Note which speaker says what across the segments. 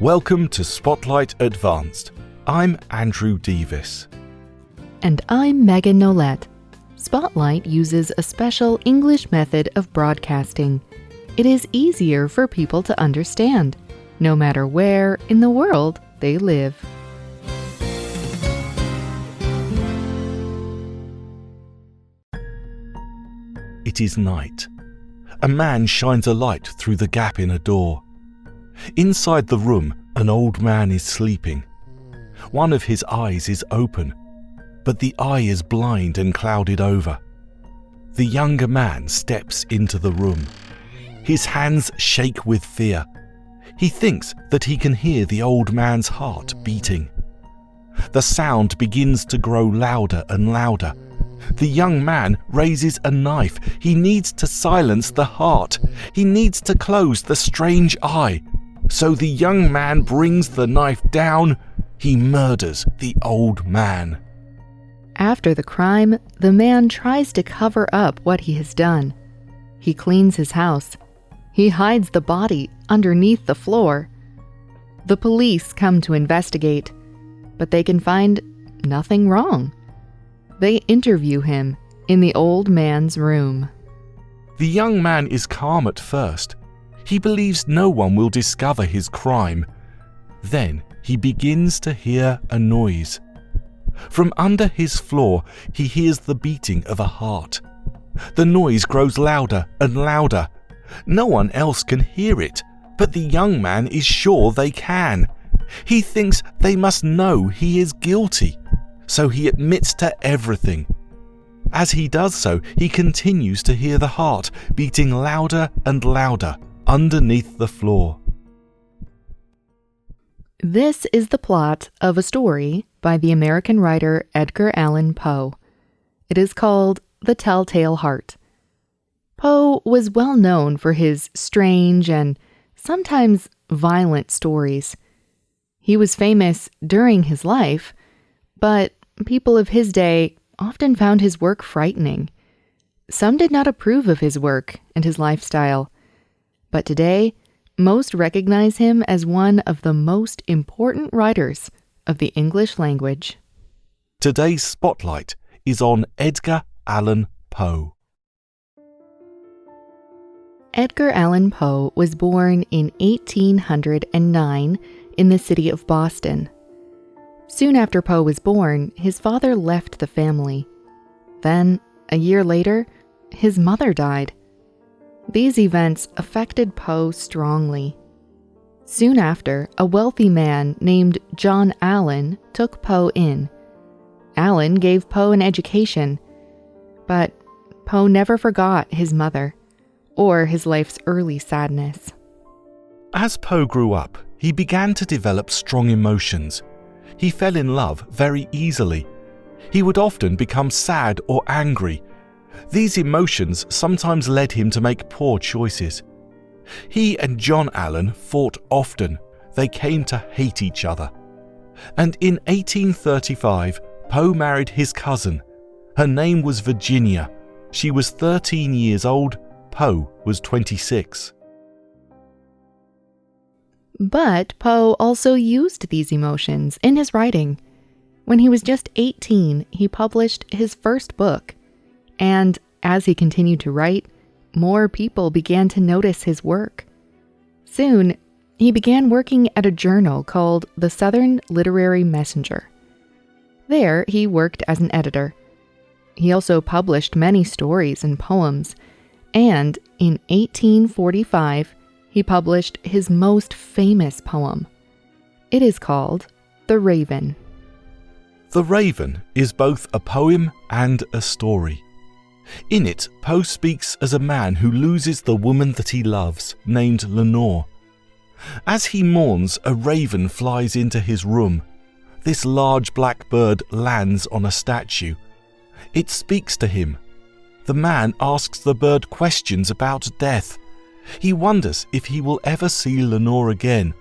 Speaker 1: Welcome to Spotlight Advanced. I'm Andrew Devis.
Speaker 2: And I'm Megan Nollet. Spotlight uses a special English method of broadcasting. It is easier for people to understand, no matter where in the world they live.
Speaker 1: It is night. A man shines a light through the gap in a door. Inside the room, an old man is sleeping. One of his eyes is open, but the eye is blind and clouded over. The younger man steps into the room. His hands shake with fear. He thinks that he can hear the old man's heart beating. The sound begins to grow louder and louder. The young man raises a knife. He needs to silence the heart. He needs to close the strange eye. So the young man brings the knife down. He murders the old man.
Speaker 2: After the crime, the man tries to cover up what he has done. He cleans his house. He hides the body underneath the floor. The police come to investigate, but they can find nothing wrong. They interview him in the old man's room.
Speaker 1: The young man is calm at first. He believes no one will discover his crime. Then he begins to hear a noise. From under his floor, he hears the beating of a heart. The noise grows louder and louder. No one else can hear it, but the young man is sure they can. He thinks they must know he is guilty, so he admits to everything. As he does so, he continues to hear the heart beating louder and louder underneath the floor.
Speaker 2: This is the plot of a story by the American writer Edgar Allan Poe. It is called The Telltale Heart. Poe was well known for his strange and sometimes violent stories. He was famous during his life, but people of his day often found his work frightening. Some did not approve of his work and his lifestyle. But today, most recognize him as one of the most important writers of the English language.
Speaker 1: Today's spotlight is on Edgar Allan Poe.
Speaker 2: Edgar Allan Poe was born in 1809 in the city of Boston. Soon after Poe was born, his father left the family. Then, a year later, his mother died. These events affected Poe strongly. Soon after, a wealthy man named John Allan took Poe in. Allan gave Poe an education, but Poe never forgot his mother or his life's early sadness.
Speaker 1: As Poe grew up, he began to develop strong emotions. He fell in love very easily. He would often become sad or angry. These emotions sometimes led him to make poor choices. He and John Allan fought often. They came to hate each other. And in 1835, Poe married his cousin. Her name was Virginia. She was 13 years old. Poe was 26.
Speaker 2: But Poe also used these emotions in his writing. When he was just 18, he published his first book. And as he continued to write, more people began to notice his work. Soon, he began working at a journal called the Southern Literary Messenger. There, he worked as an editor. He also published many stories and poems, and in 1845, he published his most famous poem. It is called The Raven.
Speaker 1: The Raven is both a poem and a story. In it, Poe speaks as a man who loses the woman that he loves, named Lenore. As he mourns, a raven flies into his room. This large black bird lands on a statue. It speaks to him. The man asks the bird questions about death. He wonders if he will ever see Lenore again,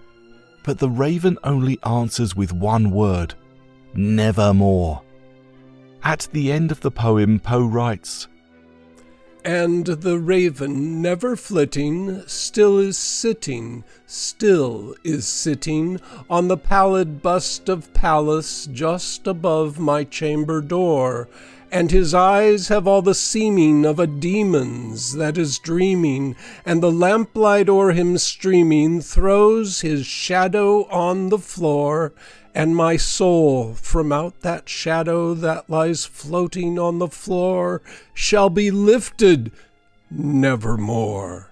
Speaker 1: but the raven only answers with one word: nevermore. At the end of the poem, Poe writes,
Speaker 3: And the raven, never flitting, still is sitting on the pallid bust of Pallas just above my chamber door, and his eyes have all the seeming of a demon's that is dreaming, and the lamplight o'er him streaming throws his shadow on the floor, and my soul from out that shadow that lies floating on the floor shall be lifted nevermore.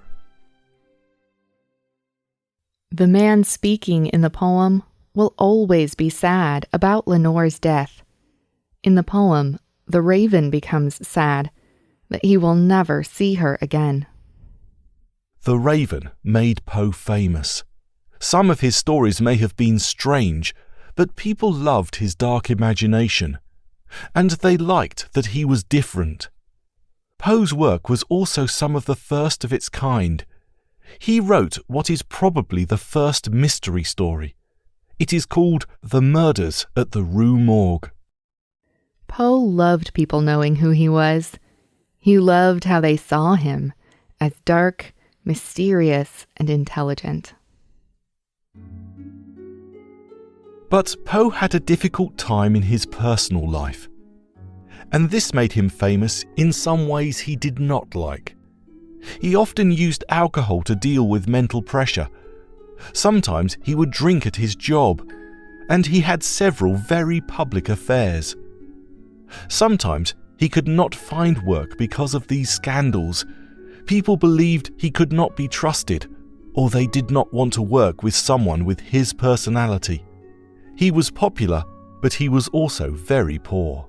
Speaker 2: The man speaking in the poem will always be sad about Lenore's death. In the poem, the raven becomes sad that he will never see her again.
Speaker 1: The Raven made Poe famous. Some of his stories may have been strange, but people loved his dark imagination, and they liked that he was different. Poe's work was also some of the first of its kind. He wrote what is probably the first mystery story. It is called The Murders at the Rue Morgue.
Speaker 2: Poe loved people knowing who he was. He loved how they saw him, as dark, mysterious, and intelligent.
Speaker 1: But Poe had a difficult time in his personal life, and this made him famous in some ways he did not like. He often used alcohol to deal with mental pressure. Sometimes he would drink at his job, and he had several very public affairs. Sometimes he could not find work because of these scandals. People believed he could not be trusted, or they did not want to work with someone with his personality. He was popular, but he was also very poor.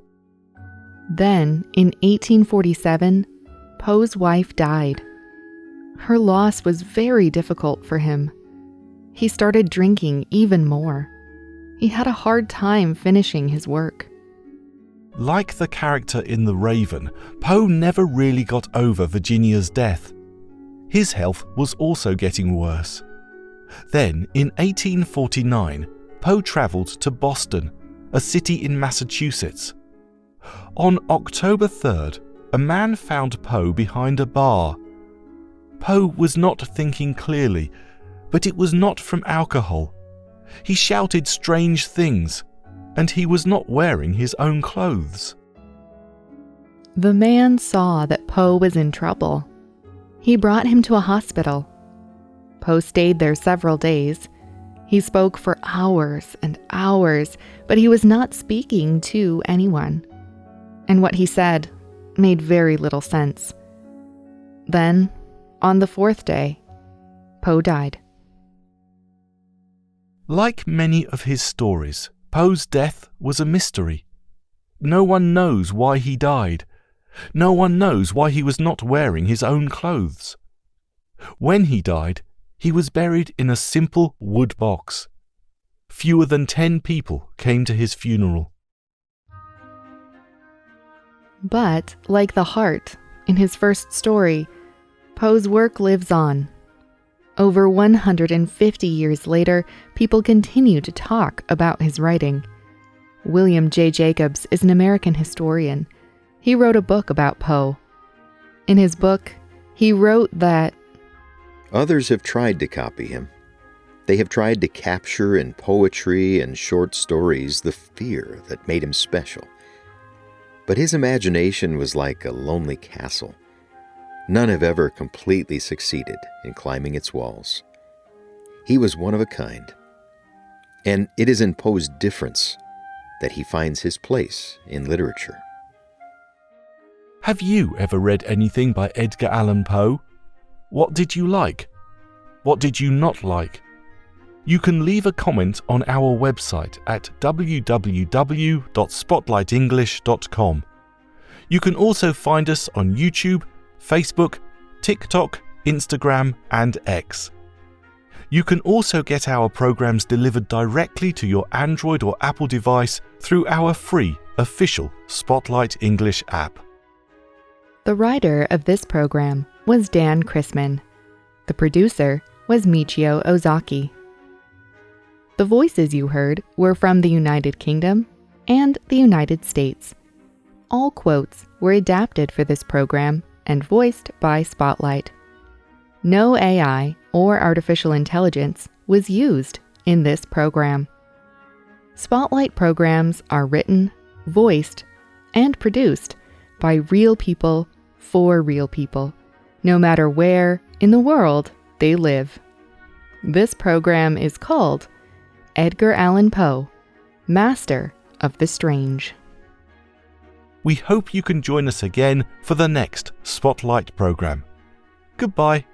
Speaker 2: Then, in 1847, Poe's wife died. Her loss was very difficult for him. He started drinking even more. He had a hard time finishing his work.
Speaker 1: Like the character in The Raven, Poe never really got over Virginia's death. His health was also getting worse. Then, in 1849, Poe travelled to Boston, a city in Massachusetts. On October 3rd, a man found Poe behind a bar. Poe was not thinking clearly, but it was not from alcohol. He shouted strange things, and he was not wearing his own clothes.
Speaker 2: The man saw that Poe was in trouble. He brought him to a hospital. Poe stayed there several days. He spoke for hours and hours, but he was not speaking to anyone. And what he said made very little sense. Then, on the fourth day, Poe died.
Speaker 1: Like many of his stories, Poe's death was a mystery. No one knows why he died. No one knows why he was not wearing his own clothes. When he died, he was buried in a simple wood box. Fewer than 10 people came to his funeral.
Speaker 2: But, like the heart in his first story, Poe's work lives on. Over 150 years later, people continue to talk about his writing. William J. Jacobs is an American historian. He wrote a book about Poe. In his book, he wrote that
Speaker 4: others have tried to copy him. They have tried to capture in poetry and short stories the fear that made him special. But his imagination was like a lonely castle. None have ever completely succeeded in climbing its walls. He was one of a kind. And it is in Poe's difference that he finds his place in literature.
Speaker 1: Have you ever read anything by Edgar Allan Poe? What did you like? What did you not like? You can leave a comment on our website at www.spotlightenglish.com. You can also find us on YouTube, Facebook, TikTok, Instagram, and X. You can also get our programs delivered directly to your Android or Apple device through our free official Spotlight English app.
Speaker 2: the writer of this program was Dan Chrisman. The producer was Michio Ozaki. The voices you heard were from the United Kingdom and the United States. All quotes were adapted for this program and voiced by Spotlight. No AI or artificial intelligence was used in this program. Spotlight programs are written, voiced, and produced by real people for real people, no matter where in the world they live. This program is called Edgar Allan Poe, Master of the Strange.
Speaker 1: We hope you can join us again for the next Spotlight program. Goodbye.